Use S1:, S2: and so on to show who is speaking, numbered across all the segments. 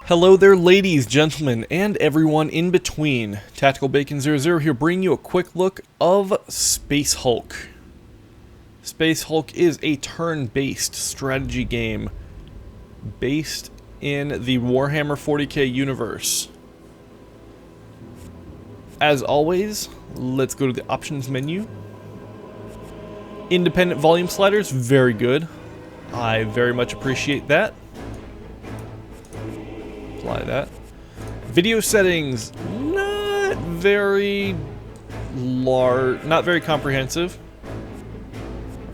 S1: Hello there, ladies, gentlemen, and everyone in between. Tactical Bacon 00 here, bringing you a quick look of Space Hulk. Space Hulk is a turn-based strategy game based in the Warhammer 40k universe. As always, let's go to the options menu. Independent volume sliders, very good. I very much appreciate that. Apply that. Video settings, not very large, not very comprehensive.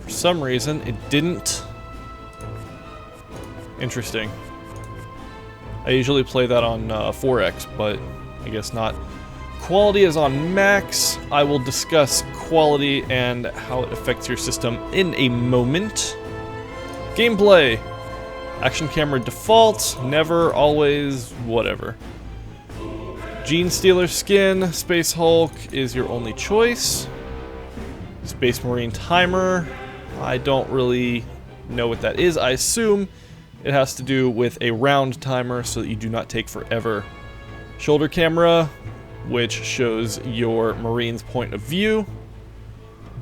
S1: For some reason, it didn't. Interesting. I usually play that on 4x, but I guess not. Quality is on max. I will discuss quality and how it affects your system in a moment. Gameplay. Action camera default, never, always, whatever. Genestealer skin, Space Hulk is your only choice. Space Marine timer, I don't really know what that is. I assume it has to do with a round timer so that you do not take forever. Shoulder camera, which shows your Marine's point of view.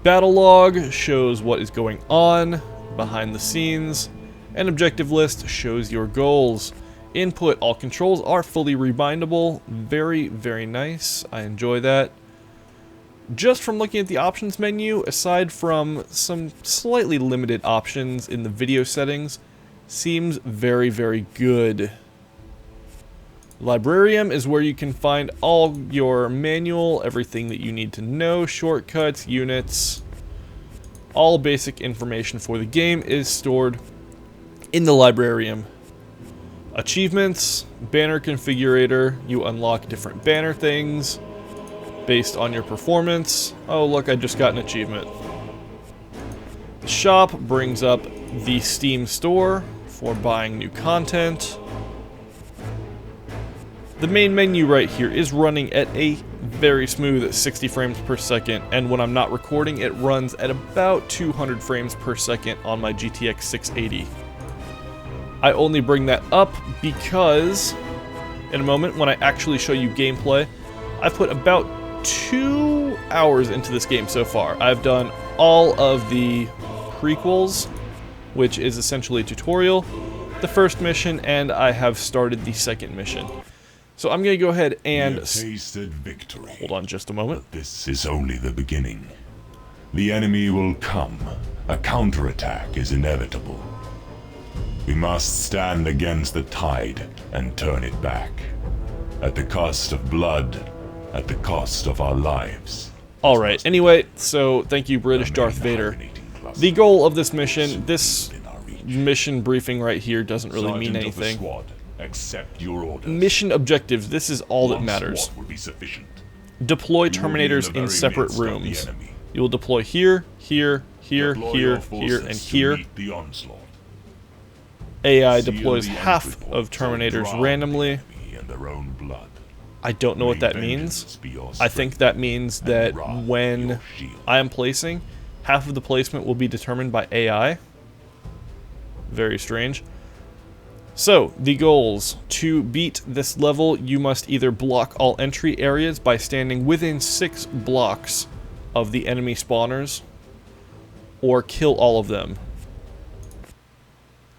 S1: Battle log shows what is going on behind the scenes. An objective list shows your goals. Input, all controls are fully rebindable. Very, very nice. I enjoy that. Just from looking at the options menu, aside from some slightly limited options in the video settings, seems very, very good. Librarium is where you can find all your manual, everything that you need to know, shortcuts, units. All basic information for the game is stored in the librarium. Achievements, banner configurator, you unlock different banner things based on your performance. Oh look, I just got an achievement. The shop brings up the Steam store for buying new content. The main menu right here is running at a very smooth 60 frames per second, and when I'm not recording it runs at about 200 frames per second on my GTX 680. I only bring that up because, in a moment, when I actually show you gameplay, I've put about 2 hours into this game so far. I've done all of the prequels, which is essentially a tutorial, the first mission, and I have started the second mission. So I'm going to go ahead and
S2: tasted victory.
S1: Hold on just a moment.
S2: But this is only the beginning. The enemy will come. A counterattack is inevitable. We must stand against the tide and turn it back. At the cost of blood, at the cost of our lives.
S1: Alright, anyway, so thank you, British Darth Vader. The goal of this mission briefing right here doesn't really mean anything.
S2: Accept your orders.
S1: Mission objectives, this is all that matters. Deploy Terminators in separate rooms. You will deploy here, here, here, here, here, and here. AI deploys half of Terminators randomly. I don't know what that means. I think that means that when I am placing, half of the placement will be determined by AI. Very strange. So, the goals. To beat this level, you must either block all entry areas by standing within 6 blocks of the enemy spawners, or kill all of them.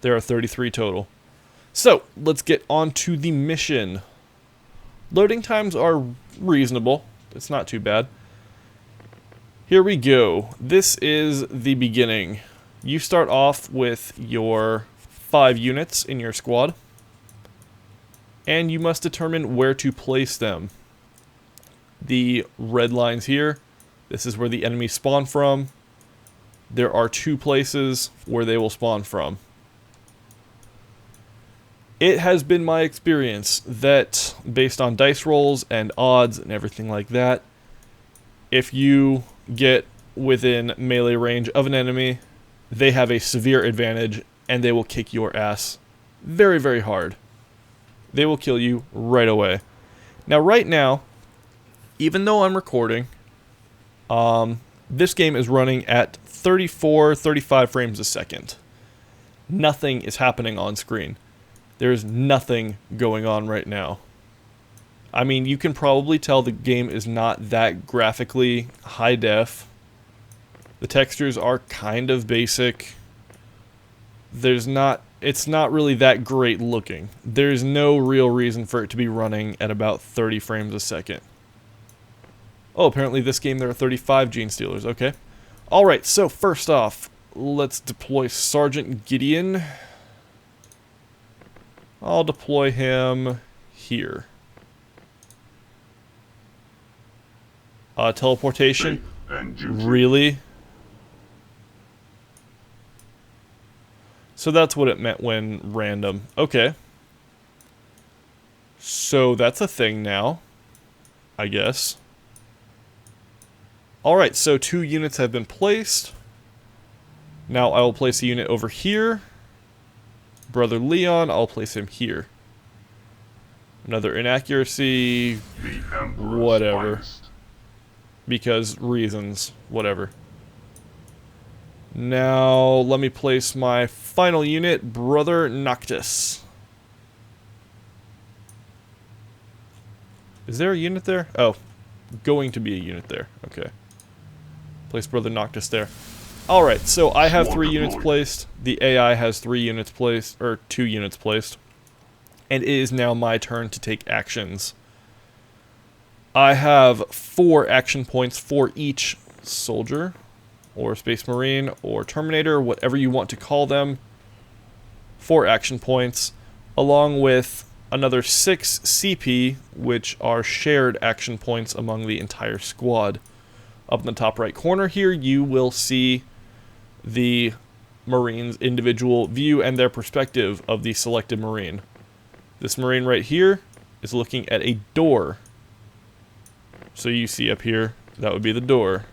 S1: There are 33 total. So, let's get on to the mission. Loading times are reasonable. It's not too bad. Here we go. This is the beginning. You start off with your 5 units in your squad, and you must determine where to place them. The red lines here, this is where the enemies spawn from. There are 2 places where they will spawn from. It has been my experience that, based on dice rolls and odds and everything like that, if you get within melee range of an enemy, they have a severe advantage and they will kick your ass very, very hard. They will kill you right away. Now, right now, even though I'm recording, this game is running at 34, 35 frames a second. Nothing is happening on screen. There's nothing going on right now. I mean, you can probably tell the game is not that graphically high def. The textures are kind of basic. It's not really that great looking. There's no real reason for it to be running at about 30 frames a second. Oh, apparently this game there are 35 Gene Stealers, okay. Alright, so first off, let's deploy Sergeant Gideon. I'll deploy him here. Teleportation? Really? So that's what it meant when random. Okay. So that's a thing now, I guess. Alright, so 2 units have been placed. Now I will place a unit over here. Brother Leon, I'll place him here. Another inaccuracy. Whatever. Because reasons. Whatever. Now, let me place my final unit, Brother Noctis. Is there a unit there? Oh, going to be a unit there. Okay. Place Brother Noctis there. Alright, so I have 3 units placed. The AI has 3 units placed, or 2 units placed. And it is now my turn to take actions. I have 4 action points for each soldier, or Space Marine, or Terminator, whatever you want to call them. 4 action points, along with another 6 CP, which are shared action points among the entire squad. Up in the top right corner here, you will see the Marine's individual view and their perspective of the selected Marine. This Marine right here is looking at a door. So you see up here, that would be the door.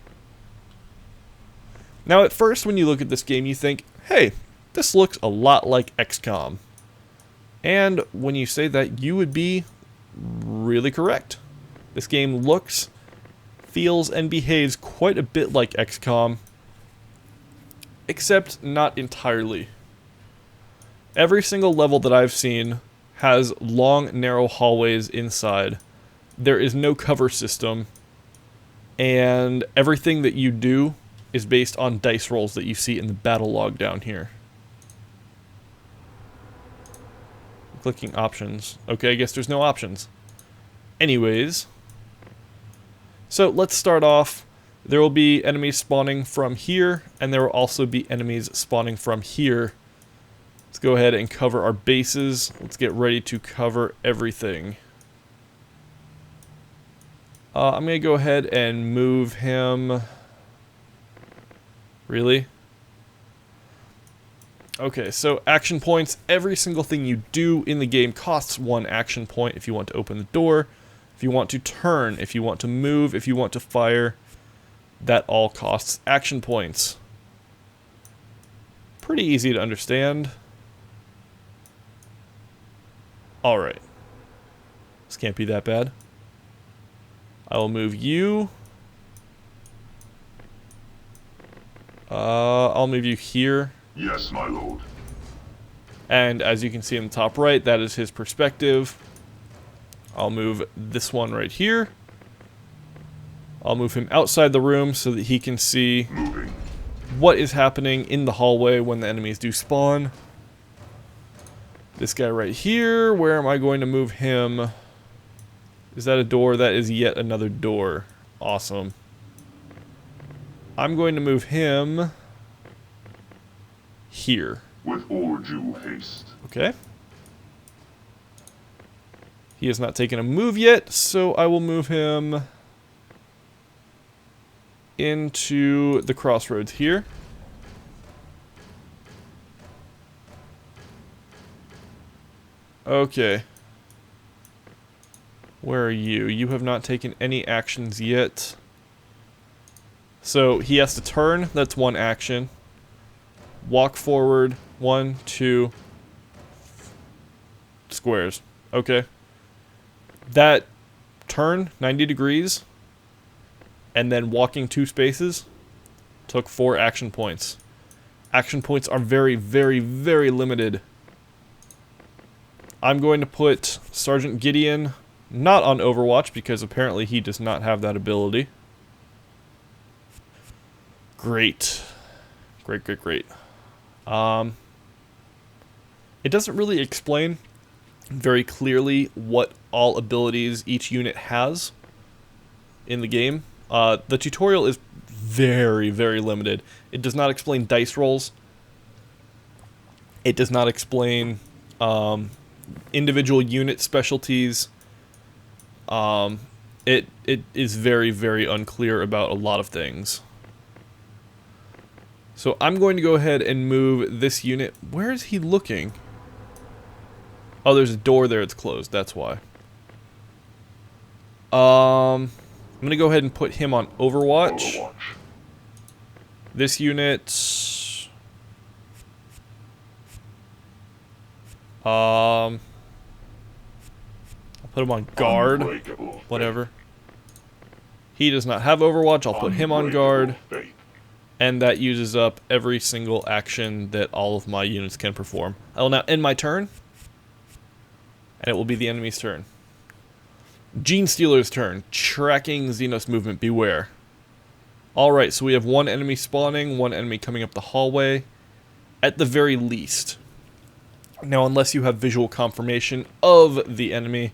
S1: Now at first when you look at this game you think, hey, this looks a lot like XCOM. And when you say that, you would be really correct. This game looks, feels, and behaves quite a bit like XCOM, except not entirely. Every single level that I've seen has long, narrow hallways inside. There is no cover system, and everything that you do is based on dice rolls that you see in the battle log down here. Clicking options. Okay, I guess there's no options. Anyways, so let's start off. There will be enemies spawning from here, and there will also be enemies spawning from here. Let's go ahead and cover our bases. Let's get ready to cover everything. I'm going to go ahead and move him. Really? Okay, so action points. Every single thing you do in the game costs 1 action point. If you want to open the door, if you want to turn, if you want to move, if you want to fire, that all costs action points. Pretty easy to understand. Alright. This can't be that bad. I will move you. I'll move you here.
S2: Yes, my lord.
S1: And as you can see in the top right, that is his perspective. I'll move this one right here. I'll move him outside the room so that he can see what is happening in the hallway when the enemies do spawn. This guy right here, where am I going to move him? Is that a door? That is yet another door. Awesome. I'm going to move him here.
S2: With all due haste.
S1: Okay. He has not taken a move yet, so I will move him into the crossroads here. Okay. Where are you? You have not taken any actions yet. So he has to turn, that's 1 action. Walk forward, 1, 2 squares. Okay. That turn, 90 degrees, and then walking 2 spaces, took 4 action points. Action points are very, very, very limited. I'm going to put Sergeant Gideon not on Overwatch because apparently he does not have that ability. Great. Great, great, great. It doesn't really explain very clearly what all abilities each unit has in the game. The tutorial is very, very limited. It does not explain dice rolls. It does not explain individual unit specialties. It is very, very unclear about a lot of things. So I'm going to go ahead and move this unit. Where is he looking? Oh, there's a door there. It's closed. That's why. I'm going to go ahead and put him on Overwatch. This unit... I'll put him on guard. Whatever. He does not have Overwatch. I'll put him on guard. And that uses up every single action that all of my units can perform. I will now end my turn. And it will be the enemy's turn. Genestealer's turn. Tracking Xenos movement. Beware. Alright, so we have one enemy spawning, one enemy coming up the hallway. At the very least. Now, unless you have visual confirmation of the enemy,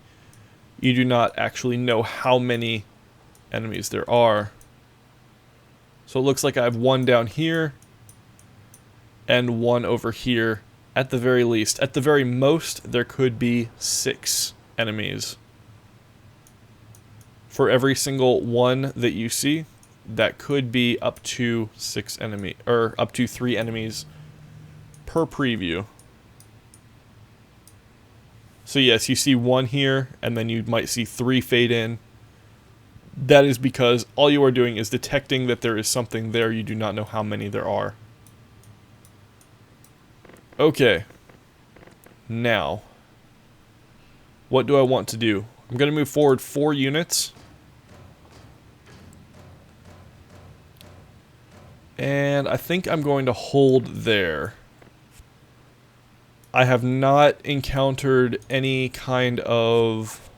S1: you do not actually know how many enemies there are. So it looks like I have one down here, and one over here, at the very least. At the very most, there could be 6 enemies. For every single one that you see, that could be up to 6 enemy, or up to 3 enemies per preview. So yes, you see one here, and then you might see 3 fade in. That is because all you are doing is detecting that there is something there. You do not know how many there are. Okay. Now, what do I want to do? I'm going to move forward 4 units. And I think I'm going to hold there. I have not encountered any kind of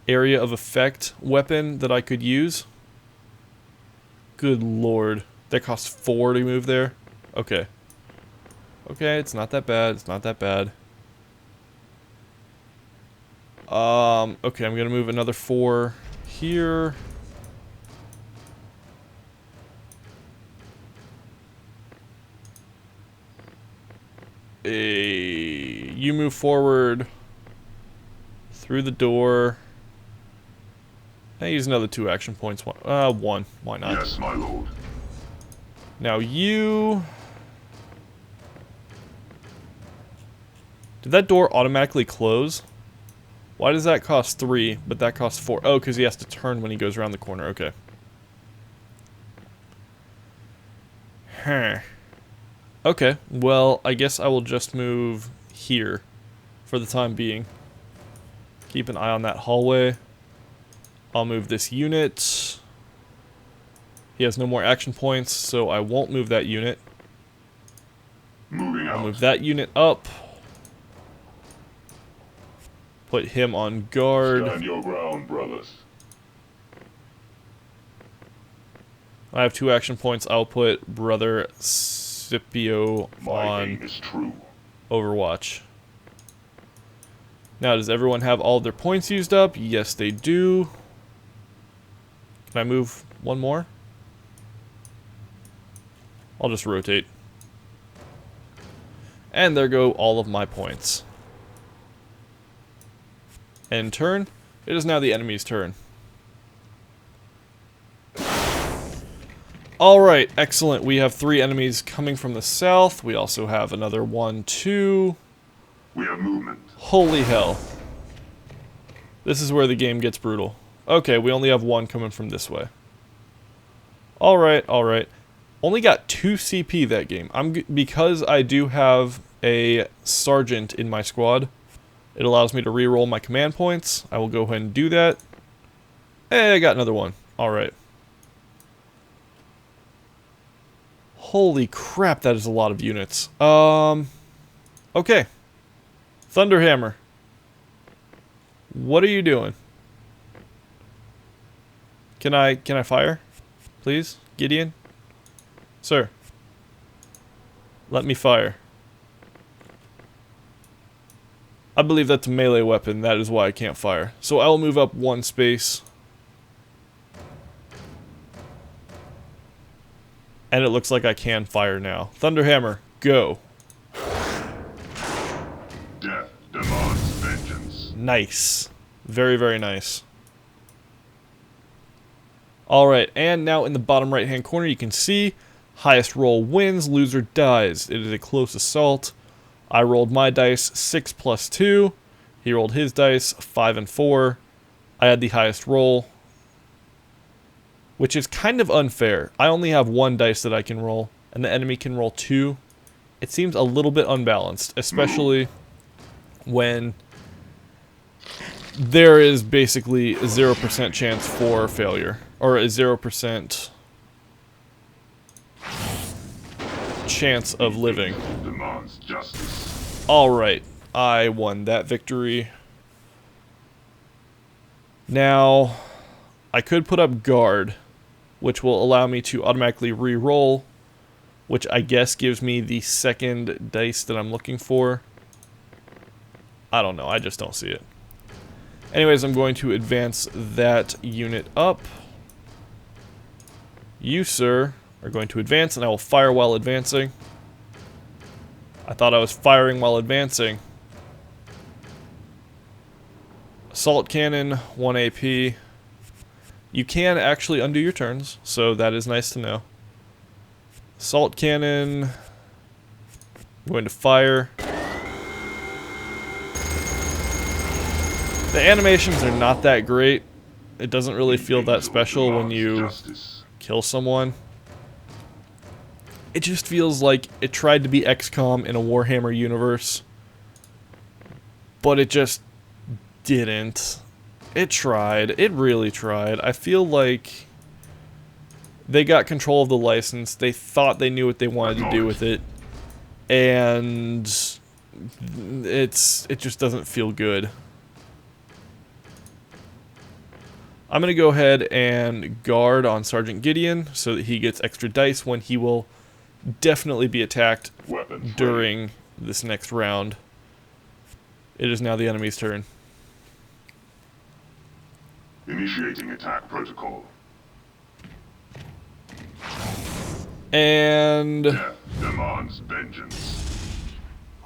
S1: area of effect weapon that I could use. Good lord. That costs 4 to move there? Okay. Okay, it's not that bad. It's not that bad. Okay, I'm gonna move another 4 here. You move forward through the door. I use another 2 action points. One. Why not?
S2: Yes, my lord.
S1: Now you... Did that door automatically close? Why does that cost 3, but that costs 4? Oh, because he has to turn when he goes around the corner. Okay. Huh. Okay, well, I guess I will just move here for the time being. Keep an eye on that hallway. I'll move this unit. He has no more action points, so I won't move that unit.
S2: Moving out.
S1: I'll move that unit up. Put him on guard.
S2: Stand your ground, brothers.
S1: I have 2 action points. I'll put Brother Scipio
S2: My aim
S1: on
S2: is true.
S1: Overwatch. Now, does everyone have all their points used up? Yes, they do. Can I move one more? I'll just rotate. And there go all of my points. End turn. It is now the enemy's turn. Alright, excellent. We have 3 enemies coming from the south. We also have another 1, 2.
S2: We have movement.
S1: Holy hell. This is where the game gets brutal. Okay, we only have 1 coming from this way. Alright, alright. Only got 2 CP that game. Because I do have a sergeant in my squad, it allows me to reroll my command points. I will go ahead and do that. Hey, I got another one. Alright. Holy crap, that is a lot of units. Okay. Thunderhammer. What are you doing? Can I fire? Please? Gideon? Sir. Let me fire. I believe that's a melee weapon. That is why I can't fire. So I will move up one space. And it looks like I can fire now. Thunderhammer, go.
S2: Death demands vengeance.
S1: Nice. Very, very nice. Alright, and now in the bottom right hand corner you can see highest roll wins, loser dies. It is a close assault. I rolled my dice 6 plus 2. He rolled his dice 5 and 4. I had the highest roll, which is kind of unfair. I only have 1 dice that I can roll, and the enemy can roll 2. It seems a little bit unbalanced, especially when there is basically a 0% chance for failure, or a 0% chance of living.
S2: Demands justice.
S1: Alright, I won that victory. Now, I could put up guard, which will allow me to automatically re-roll, which I guess gives me the second dice that I'm looking for. I don't know, I just don't see it. Anyways, I'm going to advance that unit up. You, sir, are going to advance, and I will fire while advancing. I thought I was firing while advancing. Assault cannon, 1 AP. You can actually undo your turns, so that is nice to know. Assault cannon. I'm going to fire. The animations are not that great. It doesn't really feel that special when you kill someone. It just feels like it tried to be XCOM in a Warhammer universe, but it just didn't. It tried. It really tried. I feel like they got control of the license. They thought they knew what they wanted to do with it, and it just doesn't feel good. I'm going to go ahead and guard on Sergeant Gideon so that he gets extra dice when he will definitely be attacked during this next round. It is now the enemy's turn.
S2: Initiating attack protocol.
S1: And
S2: Death demands vengeance.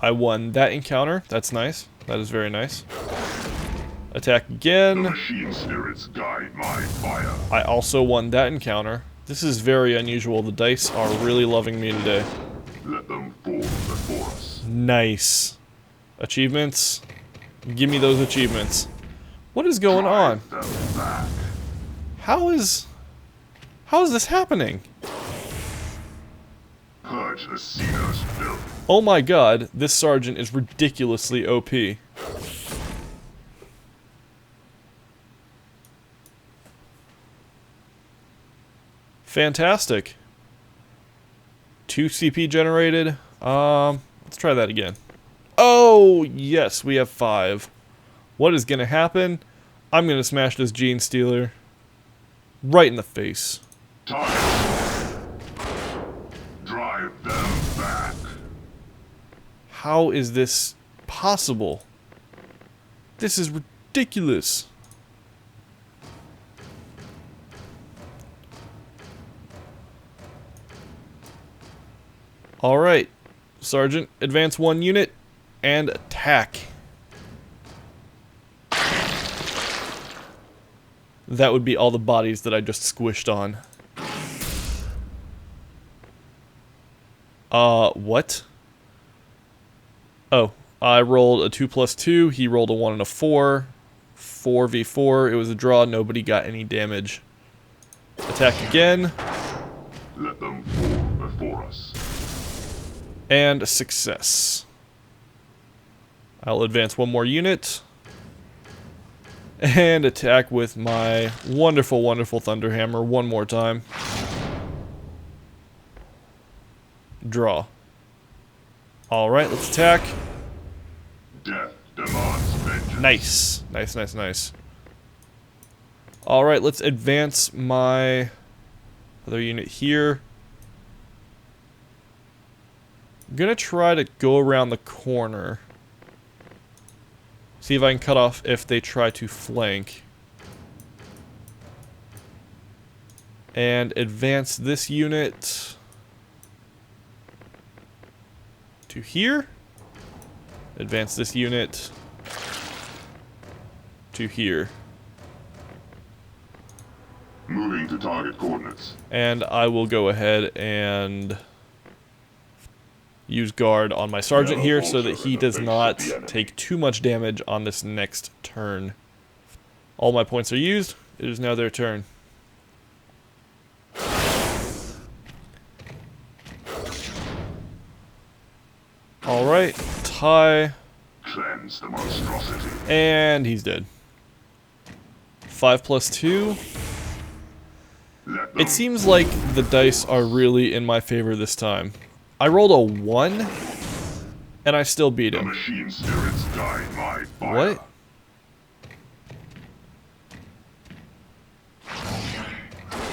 S1: I won that encounter. That's nice. That is very nice. Attack
S2: The
S1: again.
S2: machine spirits guide my fire.
S1: I also won that encounter. This is very unusual. The dice are really loving me today.
S2: Let them fall before us.
S1: Nice. Achievements. Give me those achievements. What is going on?
S2: Drive them back.
S1: How is this happening?
S2: Purge the Xenos filth.
S1: Oh my god, this sergeant is ridiculously OP. Fantastic. 2 CP generated. Let's try that again. Oh, yes, we have 5. What is going to happen? I'm going to smash this Gene Stealer right in the face.
S2: Target. Drive them back.
S1: How is this possible? This is ridiculous. Alright, Sergeant, advance 1 unit and attack. That would be all the bodies that I just squished on. What? Oh, I rolled a 2 plus 2, he rolled a 1 and a 4. 4v4, it was a draw, nobody got any damage. Attack again.
S2: Let them fall before us.
S1: And a success. I'll advance 1 more unit. And attack with my wonderful, wonderful Thunderhammer 1 more time. Draw. Alright, let's attack.
S2: Death demands vengeance.
S1: Nice. Nice, nice, nice. Alright, let's advance my other unit here. I'm gonna try to go around the corner. See if I can cut off if they try to flank. And advance this unit to here. Advance this unit to here.
S2: Moving to target coordinates.
S1: And I will go ahead and use guard on my sergeant here so that he does not take too much damage on this next turn. All my points are used. It is now their turn. Alright, tie.
S2: Cleanse the monstrosity.
S1: And he's dead. 5 plus 2. It seems like the dice are really in my favor this time. I rolled a 1, and I still beat
S2: The
S1: him.
S2: machine spirits guide my fire.
S1: What?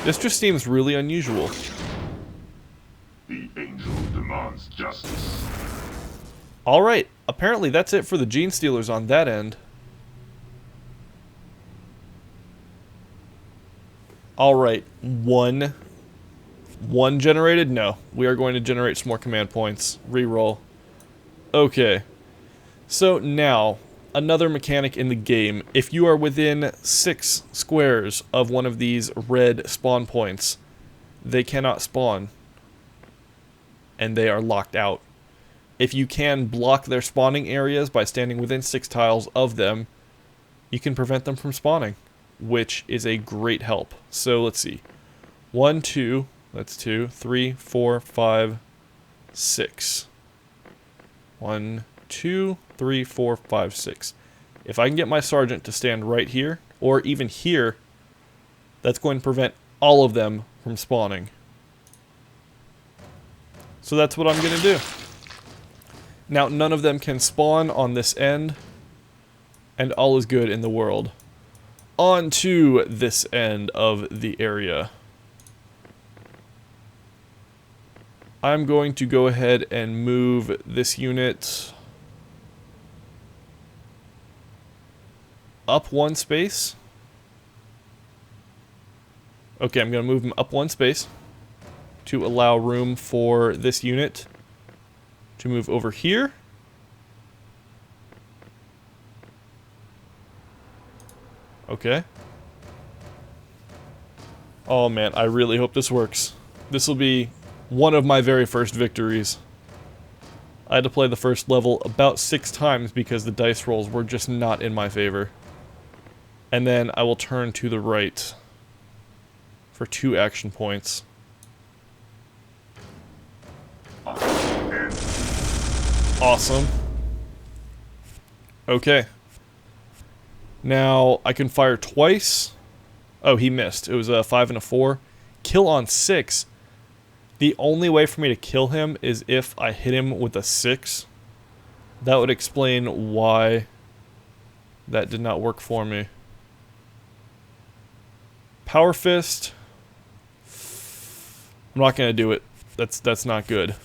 S1: This just seems really unusual.
S2: The angel demands justice.
S1: Alright, apparently that's it for the Gene Stealers on that end. Alright, one generated? No. We are going to generate some more command points. Reroll. Okay. So now, another mechanic in the game. If you are within 6 squares of one of these red spawn points, they cannot spawn. And they are locked out. If you can block their spawning areas by standing within 6 tiles of them, you can prevent them from spawning, which is a great help. So let's see. 1, 2, that's 2, 3, 4, 5, 6. 1, 2, 3, 4, 5, 6. If I can get my sergeant to stand right here, or even here, that's going to prevent all of them from spawning. So that's what I'm going to do. Now, none of them can spawn on this end, and all is good in the world. On to this end of the area. I'm going to go ahead and move this unit up 1 space. Okay, I'm going to move him up 1 space to allow room for this unit to move over here. Okay. Oh man, I really hope this works. This will be one of my very first victories. I had to play the first level about 6 times because the dice rolls were just not in my favor. And then I will turn to the right for 2 action points. Awesome. Okay. Now, I can fire twice. Oh, he missed. It was a 5 and a 4. Kill on 6. The only way for me to kill him is if I hit him with a 6. That would explain why that did not work for me. Power Fist. I'm not going to do it. That's not good.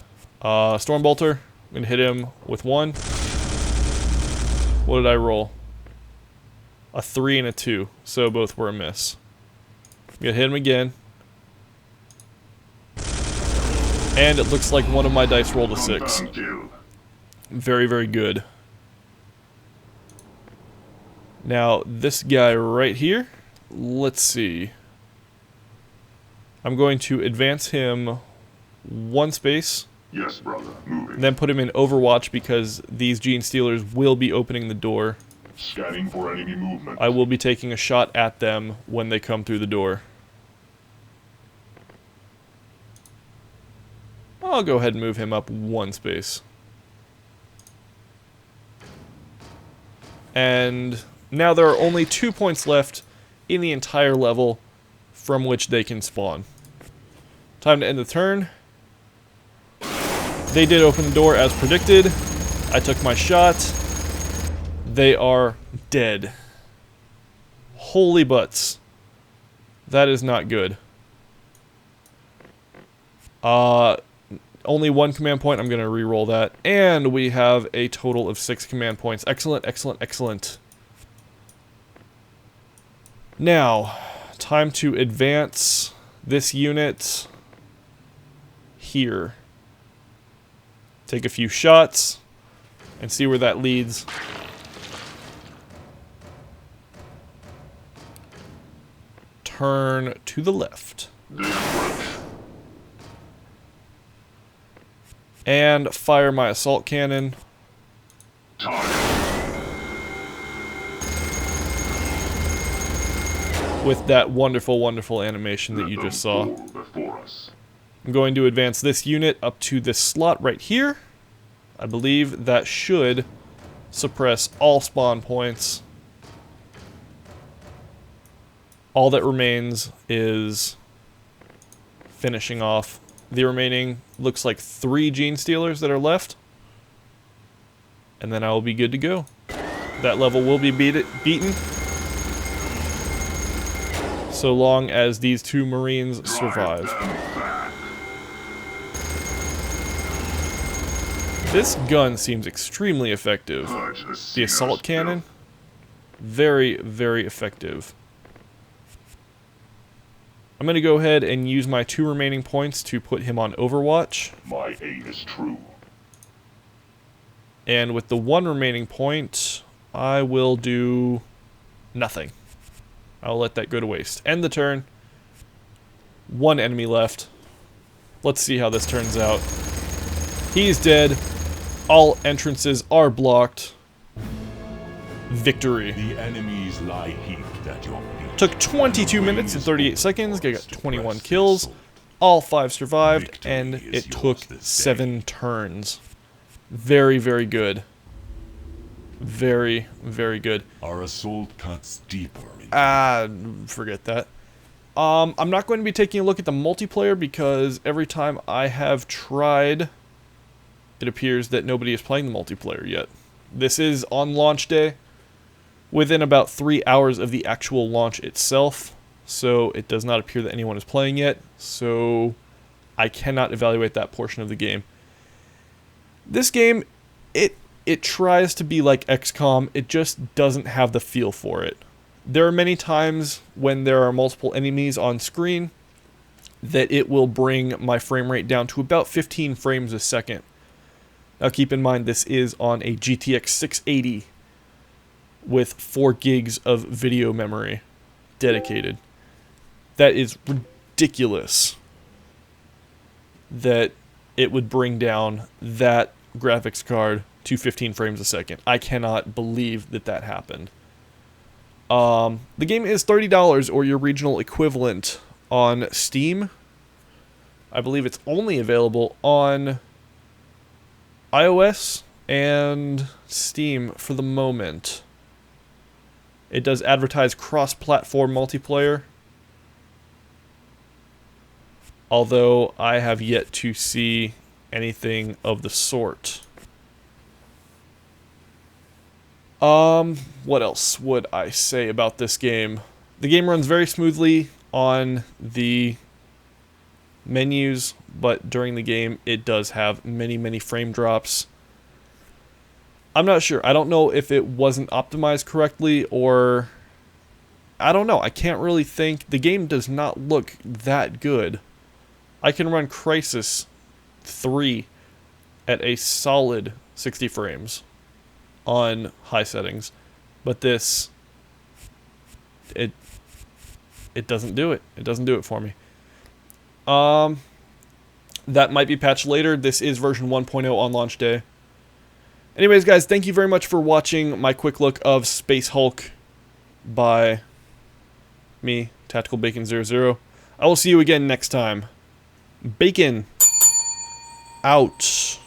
S1: Stormbolter. I'm going to hit him with 1. What did I roll? A 3 and a 2. So both were a miss. I'm going to hit him again. And it looks like one of my dice rolled a 6. Very, very good. Now, this guy right here. Let's see. I'm going to advance him 1 space.
S2: Yes, brother. Moving.
S1: And then put him in Overwatch because these Gene Stealers will be opening the door.
S2: Scanning for enemy movement.
S1: I will be taking a shot at them when they come through the door. I'll go ahead and move him up 1 space. And now there are only 2 points left in the entire level from which they can spawn. Time to end the turn. They did open the door as predicted. I took my shot. They are dead. Holy butts. That is not good. Only one command point. I'm going to re-roll that. And we have a total of 6 command points. Excellent, excellent, excellent. Now, time to advance this unit here. Take a few shots and see where that leads. Turn to the left. And fire my assault cannon. With that wonderful, wonderful animation that you just saw. I'm going to advance this unit up to this slot right here. I believe that should suppress all spawn points. All that remains is finishing off the remaining, looks like 3 Gene Stealers that are left. And then I will be good to go. That level will be beaten. So long as these 2 Marines survive. This gun seems extremely effective. The assault cannon, very, very effective. I'm going to go ahead and use my 2 remaining points to put him on Overwatch.
S2: My aim is true.
S1: And with the 1 remaining point, I will do nothing. I'll let that go to waste. End the turn. 1 enemy left. Let's see how this turns out. He's dead. All entrances are blocked. Victory.
S2: The enemies lie heaped at your feet.
S1: Took 22 minutes and 38 seconds. I got 21 kills. All 5 survived, and it took 7 turns. Very, very good. Very, very good.
S2: Our assault cuts deeper.
S1: Forget that. I'm not going to be taking a look at the multiplayer because every time I have tried, it appears that nobody is playing the multiplayer yet. This is on launch day, within about 3 hours of the actual launch itself, so it does not appear that anyone is playing yet, so I cannot evaluate that portion of the game. This game, it tries to be like XCOM, it just doesn't have the feel for it. There are many times when there are multiple enemies on screen that it will bring my frame rate down to about 15 frames a second. Now keep in mind this is on a GTX 680 with 4 gigs of video memory dedicated. That is ridiculous that it would bring down that graphics card to 15 frames a second. I cannot believe that that happened. The game is $30 or your regional equivalent on Steam. I believe it's only available on iOS and Steam for the moment. It does advertise cross-platform multiplayer, although I have yet to see anything of the sort. What else would I say about this game? The game runs very smoothly on the menus, but during the game it does have many, many frame drops. I'm not sure. I don't know if it wasn't optimized correctly or... I don't know. I can't really think. The game does not look that good. I can run Crysis 3 at a solid 60 frames on high settings, but this it doesn't do it. It doesn't do it for me. That might be patched later. This is version 1.0 on launch day. Anyways, guys, thank you very much for watching my quick look of Space Hulk by me, Tactical Bacon 00. I will see you again next time. Bacon out.